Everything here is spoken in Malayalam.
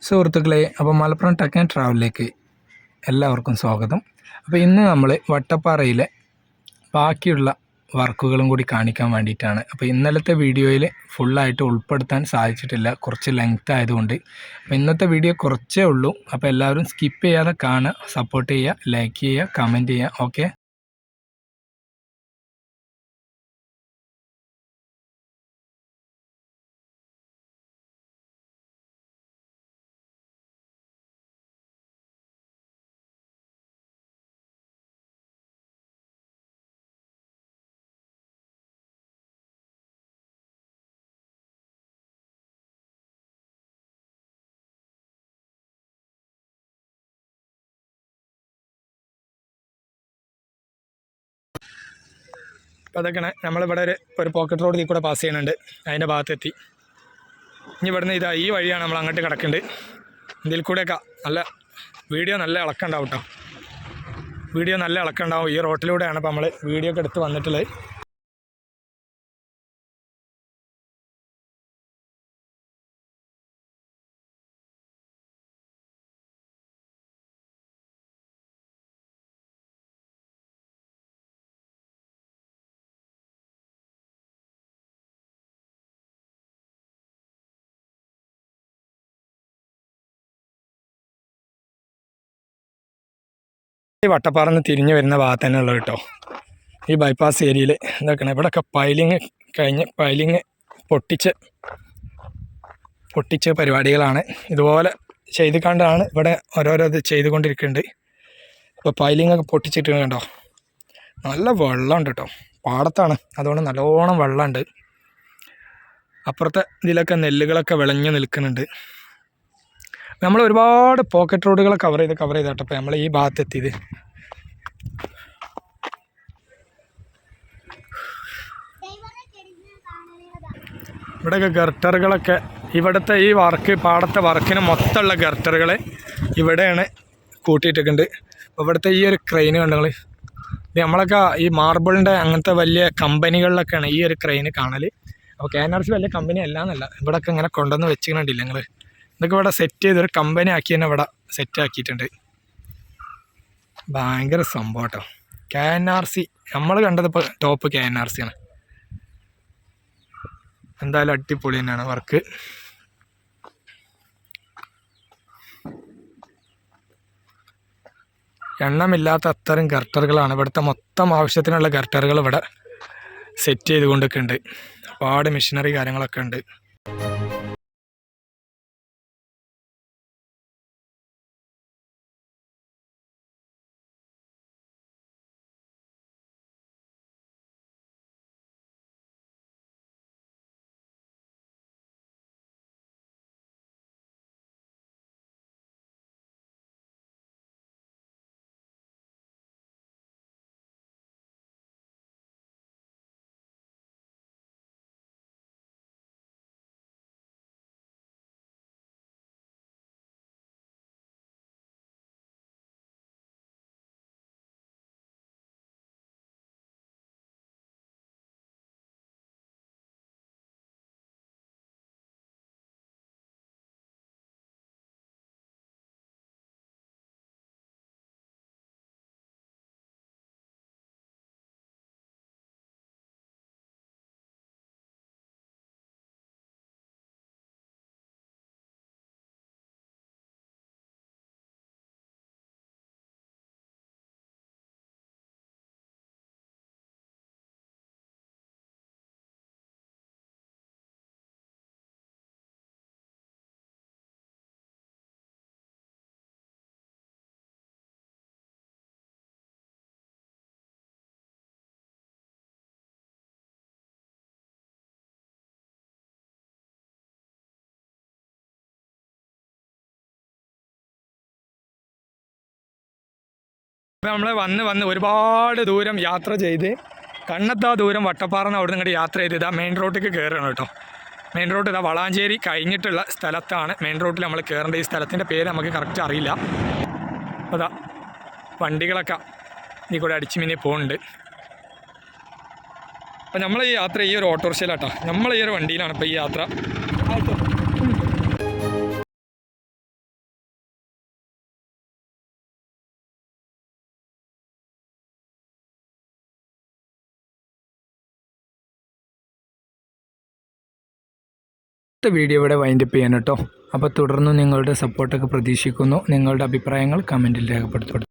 സുഹൃത്തുക്കളെ, അപ്പോൾ മലപ്പുറം ടെക് ആൻഡ് ട്രാവലിലേക്ക് എല്ലാവർക്കും സ്വാഗതം. അപ്പോൾ ഇന്ന് നമ്മൾ വട്ടപ്പാറയിലെ ബാക്കിയുള്ള വർക്കുകളും കൂടി കാണിക്കാൻ വേണ്ടിയിട്ടാണ്. അപ്പോൾ ഇന്നലത്തെ വീഡിയോയിൽ ഫുള്ളായിട്ട് ഉൾപ്പെടുത്താൻ സാധിച്ചിട്ടില്ല, കുറച്ച് ലെങ്ത് ആയതുകൊണ്ട്. അപ്പോൾ ഇന്നത്തെ വീഡിയോ കുറച്ചേ ഉള്ളൂ. അപ്പോൾ എല്ലാവരും സ്കിപ്പ് ചെയ്യാതെ കാണുക, സപ്പോർട്ട് ചെയ്യുക, ലൈക്ക് ചെയ്യുക, കമൻറ്റ് ചെയ്യുക. ഓക്കെ. അപ്പോൾ അതൊക്കെയാണ് നമ്മളിവിടെ ഒരു പോക്കറ്റ് റോഡിൽ കൂടെ പാസ് ചെയ്യുന്നുണ്ട്. അതിൻ്റെ ഭാഗത്തെത്തി. ഇനി ഇവിടുന്ന് ഈ വഴിയാണ് നമ്മൾ അങ്ങോട്ട് കിടക്കുന്നുണ്ട്. ഇതിൽ കൂടെയൊക്കെ വീഡിയോ നല്ല ഇളക്കമുണ്ടാവും കേട്ടോ. വീഡിയോ നല്ല ഇളക്കമുണ്ടാവും. ഈ റോട്ടിലൂടെയാണ് ഇപ്പോൾ നമ്മൾ വീഡിയോ ഒക്കെ എടുത്ത് വന്നിട്ടുള്ളത്. ഈ വട്ടപ്പാറന്ന് തിരിഞ്ഞ് വരുന്ന ഭാഗത്ത് തന്നെ ഉള്ളത് കേട്ടോ. ഈ ബൈപ്പാസ് ഏരിയയിൽ എന്തൊക്കെയാണ് ഇവിടെയൊക്കെ പൈലിങ് പൊട്ടിച്ച പരിപാടികളാണ്. ഇതുപോലെ ചെയ്ത് കണ്ടാണ് ഇവിടെ ഓരോരോ ഇത് ചെയ്തുകൊണ്ടിരിക്കുന്നുണ്ട്. ഇപ്പോൾ പൈലിങ്ങൊക്കെ പൊട്ടിച്ചിട്ട് കണ്ടോ, നല്ല വെള്ളമുണ്ട് കേട്ടോ. പാടത്താണ്, അതുകൊണ്ട് നല്ലോണം വെള്ളമുണ്ട്. അപ്പുറത്തെ ഇതിലൊക്കെ നെല്ലുകളൊക്കെ വിളഞ്ഞ് നിൽക്കുന്നുണ്ട്. നമ്മൾ ഒരുപാട് പോക്കറ്റ് റോഡുകൾ കവർ ചെയ്ത് കേട്ടോ. അപ്പോൾ നമ്മൾ ഈ ഭാഗത്തെത്തിയത് ഇവിടെയൊക്കെ ഗർട്ടറുകളൊക്കെ, ഇവിടുത്തെ ഈ പാടത്തെ വർക്കിന് മൊത്തമുള്ള ഗർട്ടറുകൾ ഇവിടെയാണ് കൂട്ടിയിട്ടിട്ടുണ്ട്. അപ്പോൾ ഇവിടുത്തെ ഈ ഒരു ക്രെയിന് കണ്ടങ്ങൾ, ഇത് നമ്മളൊക്കെ ഈ മാർബിളിൻ്റെ അങ്ങനത്തെ വലിയ കമ്പനികളിലൊക്കെയാണ് ഈ ഒരു ക്രെയിന് കാണൽ. അപ്പോൾ KNRC വലിയ കമ്പനി അല്ലാന്നല്ല, ഇവിടെയൊക്കെ ഇങ്ങനെ കൊണ്ടുവന്ന് വെച്ചിട്ടുണ്ടില്ല ഞങ്ങൾ. ഇതൊക്കെ ഇവിടെ സെറ്റ് ചെയ്തൊരു കമ്പനി ആക്കി തന്നെ ഇവിടെ സെറ്റ് ആക്കിയിട്ടുണ്ട്. ഭയങ്കര സംഭവം കേട്ടോ. KNRC നമ്മൾ കണ്ടത് ഇപ്പോൾ ടോപ്പ് KNRC ആണ്. എന്തായാലും അടിപൊളി തന്നെയാണ് വർക്ക്. എണ്ണമില്ലാത്ത അത്തരം ഗർട്ടറുകളാണ്. ഇവിടുത്തെ മൊത്തം ആവശ്യത്തിനുള്ള ഗർട്ടറുകൾ ഇവിടെ സെറ്റ് ചെയ്തുകൊണ്ടൊക്കെ ഉണ്ട്. ഒരുപാട് മെഷീനറി കാര്യങ്ങളൊക്കെ ഉണ്ട്. ഇപ്പോൾ നമ്മൾ വന്ന് ഒരുപാട് ദൂരം യാത്ര ചെയ്ത് കണ്ണെത്താ ദൂരം വട്ടപ്പാറന്ന് അവിടെ നിന്ന് ഇങ്ങോട്ട് യാത്ര ചെയ്ത് ഇതാ മെയിൻ റോഡിലേക്ക് കയറുകയാണ് കേട്ടോ. മെയിൻ റോഡ് ഇതാ വളാഞ്ചേരി കഴിഞ്ഞിട്ടുള്ള സ്ഥലത്താണ് മെയിൻ റോഡിൽ നമ്മൾ കയറേണ്ടത്. ഈ സ്ഥലത്തിൻ്റെ പേര് നമുക്ക് കറക്റ്റ് അറിയില്ല. അതാ വണ്ടികളൊക്കെ ഈ കൂടെ അടിച്ചു മിന്നി പോകുന്നുണ്ട്. അപ്പോൾ നമ്മൾ ഈ യാത്ര ഈ ഒരു ഓട്ടോറിക്ഷയിലാട്ടോ, നമ്മൾ ഈ ഒരു വണ്ടിയിലാണ് ഇപ്പോൾ ഈ യാത്ര. ഇന്നത്തെ വീഡിയോ ഇവിടെ വൈൻഡപ്പ് ചെയ്യാൻ കേട്ടോ. അപ്പോൾ തുടർന്ന് നിങ്ങളുടെ സപ്പോർട്ടൊക്കെ പ്രതീക്ഷിക്കുന്നു. നിങ്ങളുടെ അഭിപ്രായങ്ങൾ കമൻറ്റിൽ രേഖപ്പെടുത്തും.